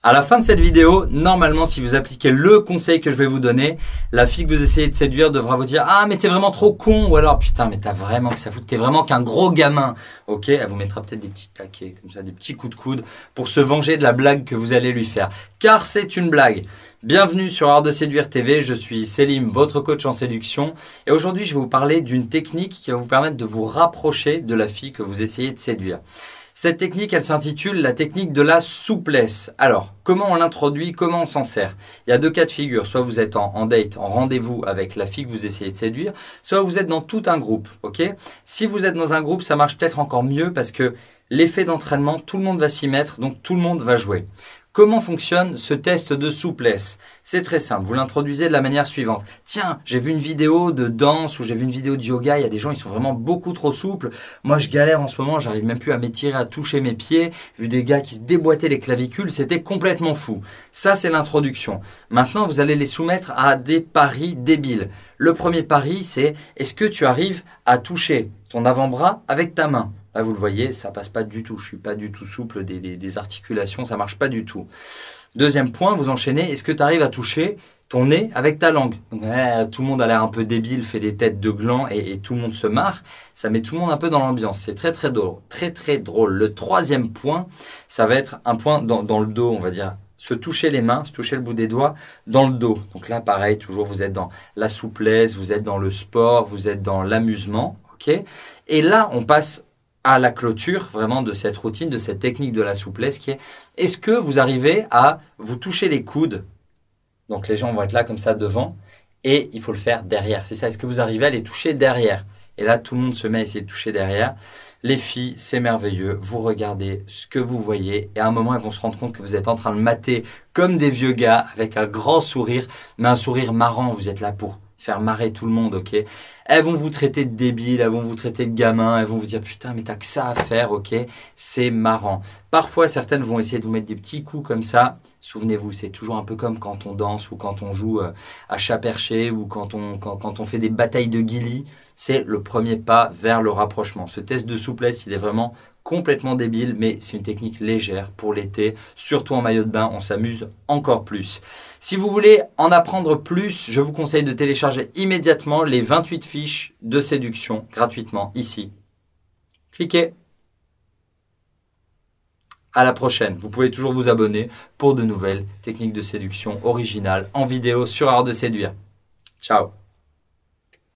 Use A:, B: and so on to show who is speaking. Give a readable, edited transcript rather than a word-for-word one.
A: À la fin de cette vidéo, normalement, si vous appliquez le conseil que je vais vous donner, la fille que vous essayez de séduire devra vous dire « Ah, mais t'es vraiment trop con » ou alors « Putain, mais t'as vraiment que ça fout, t'es vraiment qu'un gros gamin. » Ok, elle vous mettra peut-être des petits taquets, comme ça, des petits coups de coude pour se venger de la blague que vous allez lui faire. Car c'est une blague. Bienvenue sur Art de Séduire TV, je suis Selim, votre coach en séduction. Et aujourd'hui, je vais vous parler d'une technique qui va vous permettre de vous rapprocher de la fille que vous essayez de séduire. Cette technique, elle s'intitule la technique de la souplesse. Alors, comment on l'introduit, comment on s'en sert? Il y a deux cas de figure. Soit vous êtes en date, en rendez-vous avec la fille que vous essayez de séduire, soit vous êtes dans tout un groupe. Ok? Si vous êtes dans un groupe, ça marche peut-être encore mieux parce que l'effet d'entraînement, tout le monde va s'y mettre, donc tout le monde va jouer. Comment fonctionne ce test de souplesse? C'est très simple, vous l'introduisez de la manière suivante. Tiens, j'ai vu une vidéo de danse ou j'ai vu une vidéo de yoga, il y a des gens, ils sont vraiment beaucoup trop souples. Moi, je galère en ce moment, j'arrive même plus à m'étirer, à toucher mes pieds. J'ai vu des gars qui se déboîtaient les clavicules, c'était complètement fou. Ça, c'est l'introduction. Maintenant, vous allez les soumettre à des paris débiles. Le premier pari, c'est est-ce que tu arrives à toucher ton avant-bras avec ta main? Là, vous le voyez, ça passe pas du tout. Je suis pas du tout souple des articulations, ça marche pas du tout. Deuxième point, vous enchaînez. Est-ce que tu arrives à toucher ton nez avec ta langue? Donc, tout le monde a l'air un peu débile, fait des têtes de gland et tout le monde se marre. Ça met tout le monde un peu dans l'ambiance. C'est très très drôle, très très drôle. Le troisième point, ça va être un point dans le dos, on va dire. Se toucher les mains, se toucher le bout des doigts dans le dos. Donc là, pareil, toujours vous êtes dans la souplesse, vous êtes dans le sport, vous êtes dans l'amusement, ok? Et là, on passe à la clôture vraiment de cette routine, de cette technique de la souplesse qui est est-ce que vous arrivez à vous toucher les coudes? Donc les gens vont être là comme ça devant et il faut le faire derrière. C'est ça, est-ce que vous arrivez à les toucher derrière? Et là, tout le monde se met à essayer de toucher derrière. Les filles, c'est merveilleux. Vous regardez ce que vous voyez et à un moment, elles vont se rendre compte que vous êtes en train de mater comme des vieux gars avec un grand sourire, mais un sourire marrant. Vous êtes là pour faire marrer tout le monde, ok? Elles vont vous traiter de débile, elles vont vous traiter de gamin, elles vont vous dire putain mais t'as que ça à faire, ok? C'est marrant. Parfois certaines vont essayer de vous mettre des petits coups comme ça. Souvenez-vous, c'est toujours un peu comme quand on danse ou quand on joue à chat perché ou quand on fait des batailles de guilis. C'est le premier pas vers le rapprochement. Ce test de souplesse, il est vraiment complètement débile, mais c'est une technique légère pour l'été, surtout en maillot de bain, on s'amuse encore plus. Si vous voulez en apprendre plus, je vous conseille de télécharger immédiatement les 28 fiches de séduction gratuitement ici. Cliquez. À la prochaine. Vous pouvez toujours vous abonner pour de nouvelles techniques de séduction originales en vidéo sur Art de Séduire. Ciao.